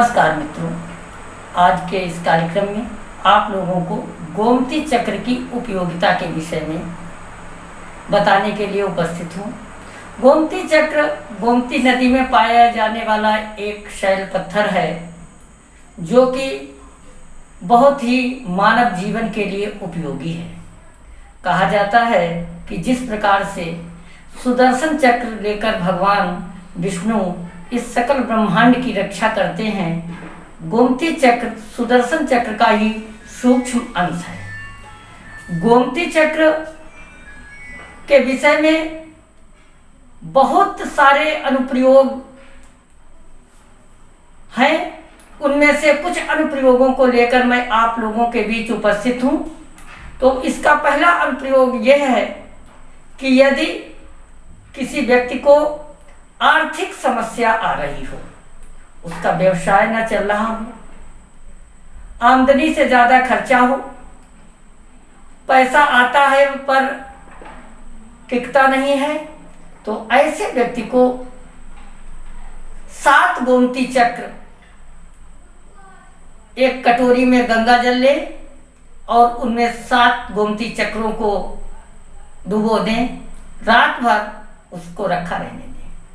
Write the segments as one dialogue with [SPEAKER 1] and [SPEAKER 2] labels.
[SPEAKER 1] नमस्कार मित्रों, आज के इस कार्यक्रम में आप लोगों को गोमती चक्र की उपयोगिता के विषय में बताने के लिए उपस्थित हूँ। गोमती चक्र गोमती नदी में पाया जाने वाला एक शैल पत्थर है जो कि बहुत ही मानव जीवन के लिए उपयोगी है। कहा जाता है कि जिस प्रकार से सुदर्शन चक्र लेकर भगवान विष्णु इस सकल ब्रह्मांड की रक्षा करते हैं, गोमती चक्र सुदर्शन चक्र का ही सूक्ष्म अंश है। गोमती चक्र के विषय में बहुत सारे अनुप्रयोग हैं। उनमें से कुछ अनुप्रयोगों को लेकर मैं आप लोगों के बीच उपस्थित हूं। तो इसका पहला अनुप्रयोग यह है कि यदि किसी व्यक्ति को आर्थिक समस्या आ रही हो, उसका व्यवसाय न चल रहा हो, आमदनी से ज्यादा खर्चा हो, पैसा आता है पर टिकता नहीं है, तो ऐसे व्यक्ति को 7 गोमती चक्र एक कटोरी में गंगा जल ले और उनमें 7 गोमती चक्रों को डुबो दें। रात भर उसको रखा रहने दें।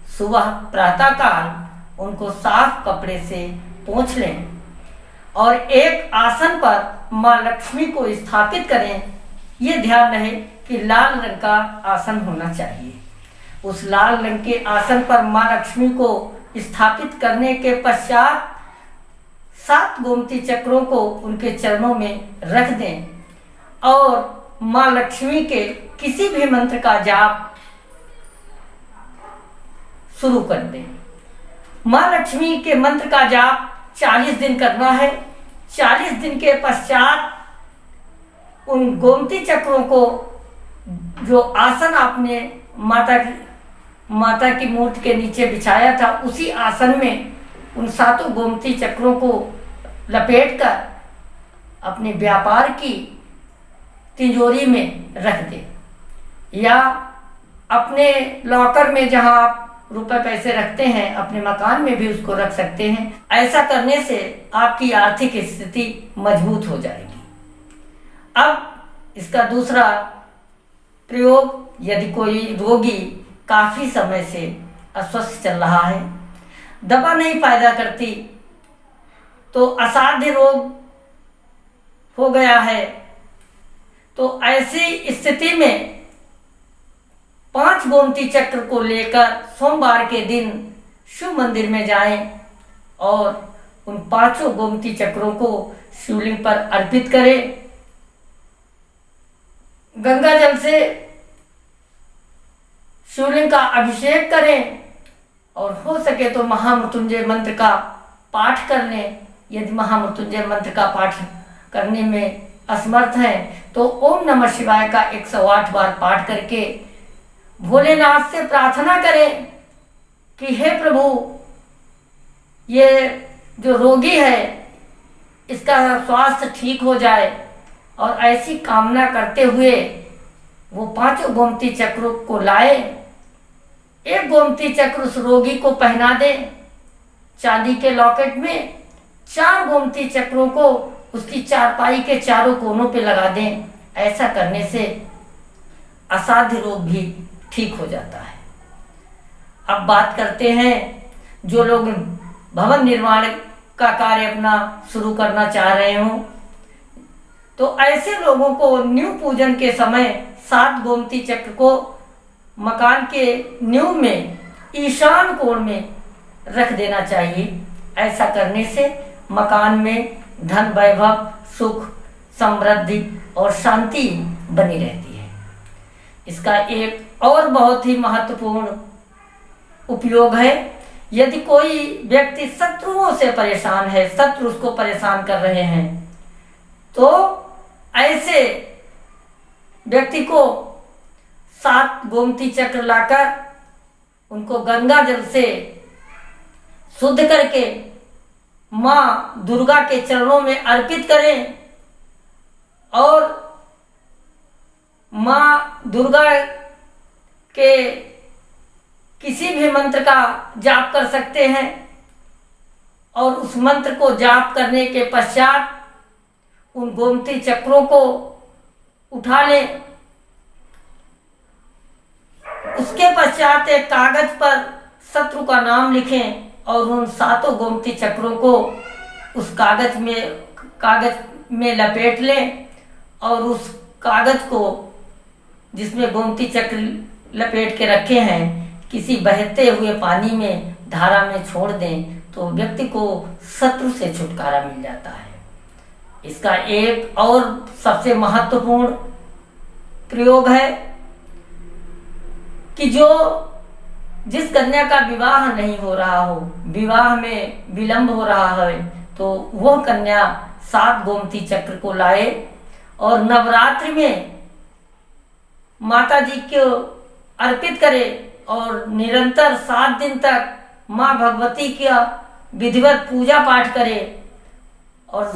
[SPEAKER 1] सुबह प्रातःकाल उनको साफ कपड़े से पोंछ लें और एक आसन पर मां लक्ष्मी को स्थापित करें। ये ध्यान रहे कि लाल रंग का आसन होना चाहिए। उस लाल रंग के आसन पर मां लक्ष्मी को स्थापित करने के पश्चात 7 गोमती चक्रों को उनके चरणों में रख दें और मां लक्ष्मी के किसी भी मंत्र का जाप शुरू कर दें। मां लक्ष्मी के मंत्र का जाप 40 दिन करना है। 40 दिन के पश्चात उन गोमती चक्रों को, जो आसन आपने माता की मूर्ति के नीचे बिछाया था, उसी आसन में उन 7 गोमती चक्रों को लपेटकर अपने व्यापार की तिजोरी में रख दें या अपने लॉकर में, जहां आप रुपए पैसे रखते हैं, अपने मकान में भी उसको रख सकते हैं। ऐसा करने से आपकी आर्थिक स्थिति मजबूत हो जाएगी। अब इसका दूसरा प्रयोग, यदि कोई रोगी काफी समय से अस्वस्थ चल रहा है, दवा नहीं फायदा करती, तो असाध्य रोग हो गया है, तो ऐसी स्थिति में 5 गोमती चक्र को लेकर सोमवार के दिन शिव मंदिर में जाएं और उन 5 गोमती चक्रों को शिवलिंग पर अर्पित करें। गंगा जल से शिवलिंग का अभिषेक करें और हो सके तो महामृत्युंजय मंत्र का पाठ कर लें। यदि महामृत्युंजय मंत्र का पाठ करने में असमर्थ हैं तो ओम नमः शिवाय का 108 बार पाठ करके भोलेनाथ से प्रार्थना करें कि हे प्रभु, ये जो रोगी है इसका स्वास्थ्य ठीक हो जाए, और ऐसी कामना करते हुए वो 5 गोमती चक्रों को लाए। एक गोमती चक्र उस रोगी को पहना दे चांदी के लॉकेट में, 4 गोमती चक्रों को उसकी चारपाई के चारों कोनों पे लगा दें। ऐसा करने से असाध्य रोग भी ठीक हो जाता है। अब बात करते हैं जो लोग भवन निर्माण का कार्य अपना शुरू करना चाह रहे हो, तो ऐसे लोगों को नींव पूजन के समय 7 गोमती चक्र को मकान के नींव में ईशान कोण में रख देना चाहिए। ऐसा करने से मकान में धन, वैभव, सुख, समृद्धि और शांति बनी रहती है। इसका एक और बहुत ही महत्वपूर्ण उपयोग है, यदि कोई व्यक्ति शत्रुओं से परेशान है, शत्रु उसको परेशान कर रहे हैं, तो ऐसे व्यक्ति को 7 गोमती चक्र लाकर उनको गंगा जल से शुद्ध करके मां दुर्गा के चरणों में अर्पित करें और मां दुर्गा के किसी भी मंत्र का जाप कर सकते हैं और उस मंत्र को जाप करने के पश्चात उन गोमती चक्रों को उठा लें। उसके पश्चात एक कागज पर शत्रु का नाम लिखें और उन 7 गोमती चक्रों को उस कागज में लपेट लें और उस कागज को जिसमें गोमती चक्र लपेट के रखे हैं किसी बहते हुए पानी में, धारा में छोड़ दें तो व्यक्ति को शत्रु से छुटकारा मिल जाता है। इसका एक और सबसे महत्वपूर्ण प्रयोग है कि जिस कन्या का विवाह नहीं हो रहा हो, विवाह में विलंब हो रहा है, तो वह कन्या 7 गोमती चक्र को लाए और नवरात्रि में माता जी को अर्पित करे और निरंतर 7 दिन तक माँ भगवती का विधिवत पूजा पाठ करे और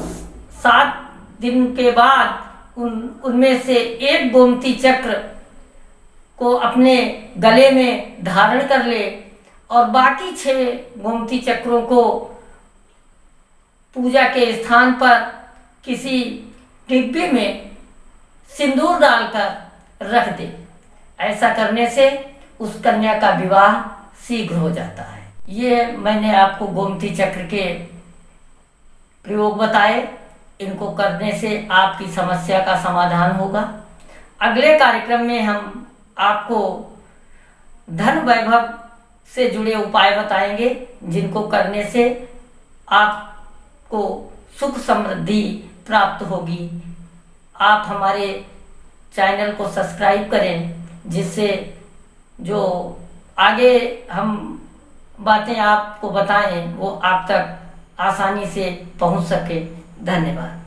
[SPEAKER 1] 7 दिन के बाद उनमें से एक गोमती चक्र को अपने गले में धारण कर ले और बाकी 6 गोमती चक्रों को पूजा के स्थान पर किसी डिब्बे में सिंदूर डालकर रख दे। ऐसा करने से उस कन्या का विवाह शीघ्र हो जाता है। ये मैंने आपको गोमती चक्र के प्रयोग बताए। इनको करने से आपकी समस्या का समाधान होगा। अगले कार्यक्रम में हम आपको धन वैभव से जुड़े उपाय बताएंगे जिनको करने से आपको सुख समृद्धि प्राप्त होगी। आप हमारे चैनल को सब्सक्राइब करें जिससे जो आगे हम बातें आपको बताएं वो आप तक आसानी से पहुंच सके। धन्यवाद।